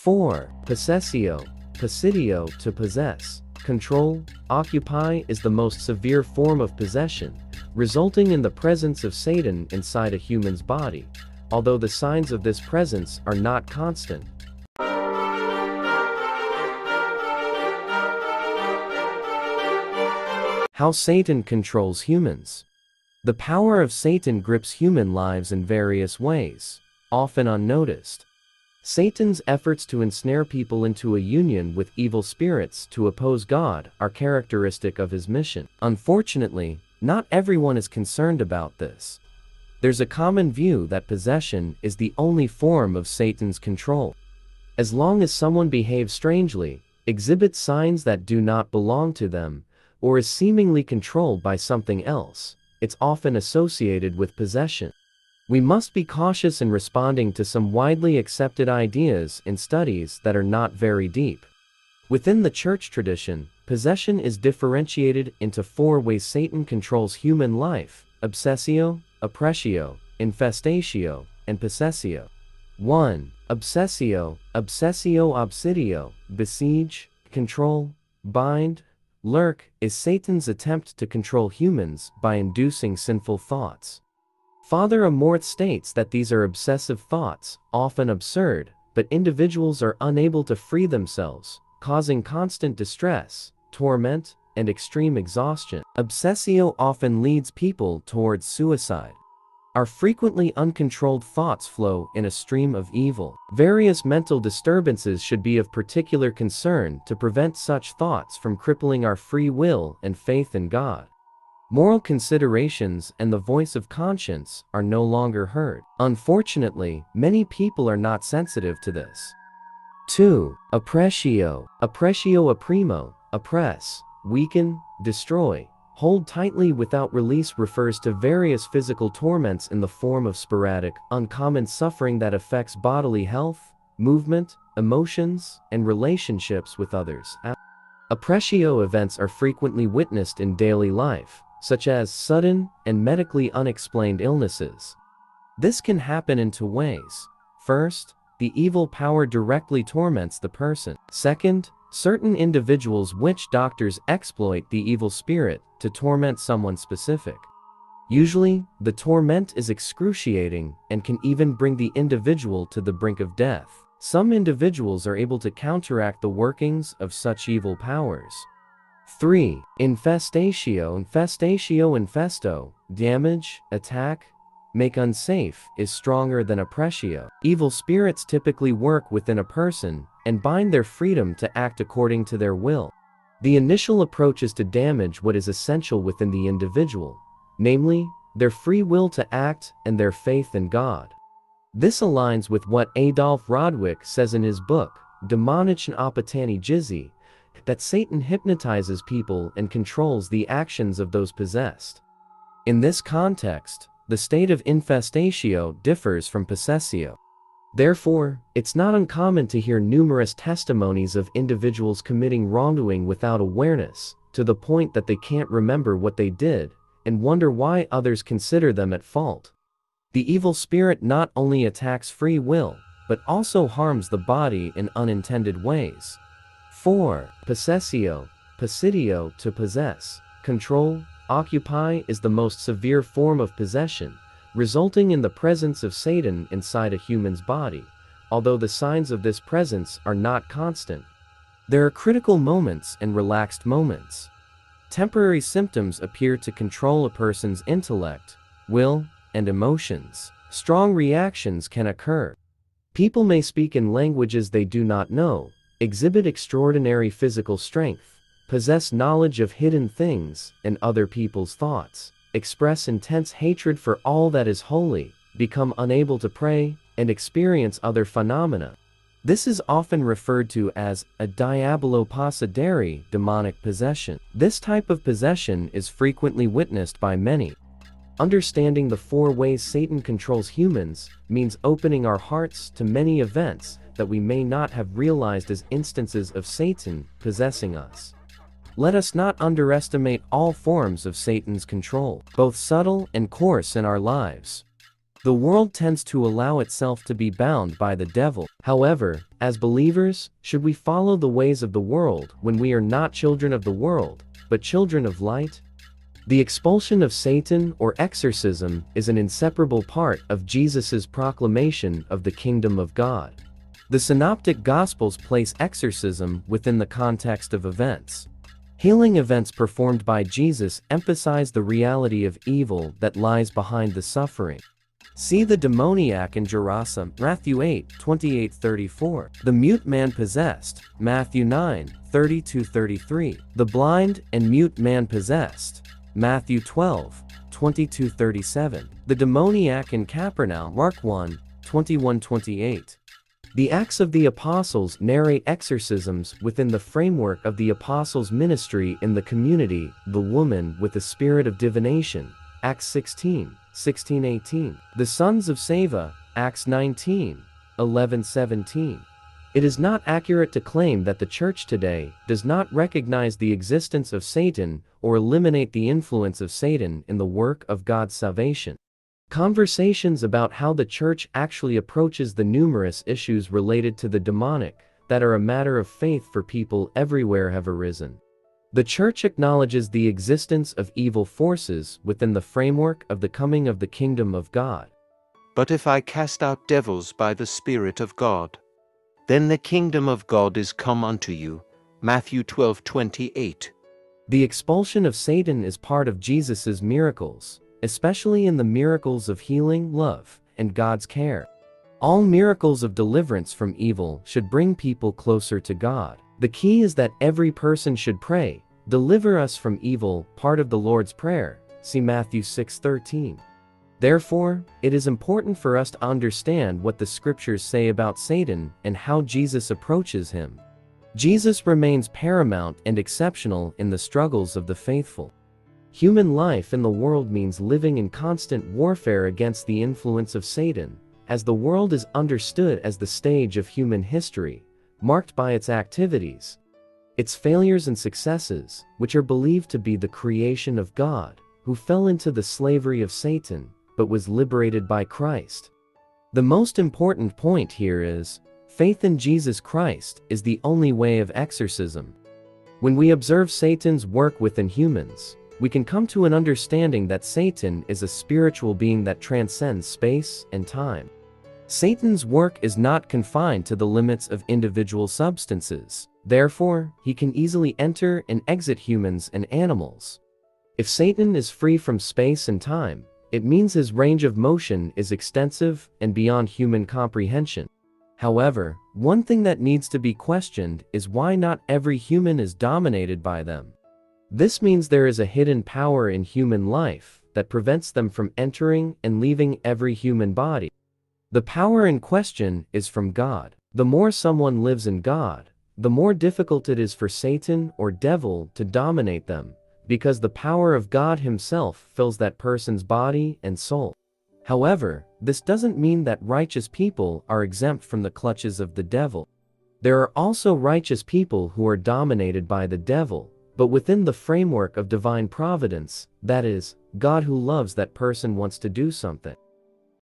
4. Possessio, obsideo, to possess, control, occupy is the most severe form of possession, resulting in the presence of Satan inside a human's body, although the signs of this presence are not constant. How Satan controls humans. The power of Satan grips human lives in various ways, often unnoticed. Satan's efforts to ensnare people into a union with evil spirits to oppose God are characteristic of his mission. Unfortunately, not everyone is concerned about this. There's a common view that possession is the only form of Satan's control. As long as someone behaves strangely, exhibits signs that do not belong to them, or is seemingly controlled by something else, it's often associated with possession. We must be cautious in responding to some widely accepted ideas in studies that are not very deep. Within the church tradition, possession is differentiated into 4 ways Satan controls human life: obsessio, oppressio, infestatio, and possessio. 1. Obsessio, obsideo, besiege, control, bind, lurk is Satan's attempt to control humans by inducing sinful thoughts. Father Amorth states that these are obsessive thoughts, often absurd, but individuals are unable to free themselves, causing constant distress, torment, and extreme exhaustion. Obsessio often leads people towards suicide. Our frequently uncontrolled thoughts flow in a stream of evil. Various mental disturbances should be of particular concern to prevent such thoughts from crippling our free will and faith in God. Moral considerations and the voice of conscience are no longer heard. Unfortunately, many people are not sensitive to this. 2. Oppressio, opprimo, oppress, weaken, destroy, hold tightly without release refers to various physical torments in the form of sporadic, uncommon suffering that affects bodily health, movement, emotions, and relationships with others. Oppressio events are frequently witnessed in daily life, such as sudden and medically unexplained illnesses. This can happen in 2 ways. First, the evil power directly torments the person. Second, certain individuals witch doctors exploit the evil spirit to torment someone specific. Usually, the torment is excruciating and can even bring the individual to the brink of death. Some individuals are able to counteract the workings of such evil powers. 3. Infestatio, infesto, damage, attack, make unsafe is stronger than oppressio. Evil spirits typically work within a person and bind their freedom to act according to their will. The initial approach is to damage what is essential within the individual, namely, their free will to act and their faith in God. This aligns with what Adolf Rodwick says in his book, Demonischen Apatani Jizzi, that Satan hypnotizes people and controls the actions of those possessed. In this context, the state of infestatio differs from possessio. Therefore, it's not uncommon to hear numerous testimonies of individuals committing wrongdoing without awareness, to the point that they can't remember what they did, and wonder why others consider them at fault. The evil spirit not only attacks free will, but also harms the body in unintended ways. 4. Possessio, obsideo, to possess, control, occupy is the most severe form of possession, resulting in the presence of Satan inside a human's body, although the signs of this presence are not constant. There are critical moments and relaxed moments. Temporary symptoms appear to control a person's intellect, will, and emotions. Strong reactions can occur. People may speak in languages they do not know, exhibit extraordinary physical strength, possess knowledge of hidden things and other people's thoughts, express intense hatred for all that is holy, become unable to pray, and experience other phenomena. This is often referred to as a diabolo-possidere demonic possession. This type of possession is frequently witnessed by many. Understanding the 4 ways Satan controls humans means opening our hearts to many events that we may not have realized as instances of Satan possessing us. Let us not underestimate all forms of Satan's control, both subtle and coarse in our lives. The world tends to allow itself to be bound by the devil. However, as believers, should we follow the ways of the world when we are not children of the world, but children of light? The expulsion of Satan or exorcism is an inseparable part of Jesus' proclamation of the kingdom of God. The Synoptic Gospels place exorcism within the context of events. Healing events performed by Jesus emphasize the reality of evil that lies behind the suffering. See the demoniac in Gerasa, Matthew 8:28-34. The mute man possessed, Matthew 9:30-33. The blind and mute man possessed, Matthew 12:22-37. The demoniac in Capernaum, Mark 1:21-28. The Acts of the Apostles narrate exorcisms within the framework of the Apostles' ministry in the community. The woman with the spirit of divination, Acts 16:16-18. The sons of Sceva, Acts 19:11-17. It is not accurate to claim that the church today does not recognize the existence of Satan or eliminate the influence of Satan in the work of God's salvation. Conversations about how the church actually approaches the numerous issues related to the demonic that are a matter of faith for people everywhere have arisen. The church acknowledges the existence of evil forces within the framework of the coming of the kingdom of God. But if I cast out devils by the Spirit of God, then the kingdom of God is come unto you. Matthew 12:28. The expulsion of Satan is part of Jesus' miracles, especially in the miracles of healing, love, and God's care. All miracles of deliverance from evil should bring people closer to God. The key is that every person should pray, "Deliver us from evil," part of the Lord's Prayer. See Matthew 6:13. Therefore, it is important for us to understand what the scriptures say about Satan and how Jesus approaches him. Jesus remains paramount and exceptional in the struggles of the faithful. Human life in the world means living in constant warfare against the influence of Satan, as the world is understood as the stage of human history, marked by its activities, its failures and successes, which are believed to be the creation of God, who fell into the slavery of Satan, but was liberated by Christ. The most important point here is, faith in Jesus Christ is the only way of exorcism. When we observe Satan's work within humans, we can come to an understanding that Satan is a spiritual being that transcends space and time. Satan's work is not confined to the limits of individual substances. Therefore, he can easily enter and exit humans and animals. If Satan is free from space and time, it means his range of motion is extensive and beyond human comprehension. However, one thing that needs to be questioned is why not every human is dominated by them. This means there is a hidden power in human life that prevents them from entering and leaving every human body. The power in question is from God. The more someone lives in God, the more difficult it is for Satan or devil to dominate them, because the power of God himself fills that person's body and soul. However, this doesn't mean that righteous people are exempt from the clutches of the devil. There are also righteous people who are dominated by the devil, but within the framework of divine providence, that is, God who loves that person wants to do something.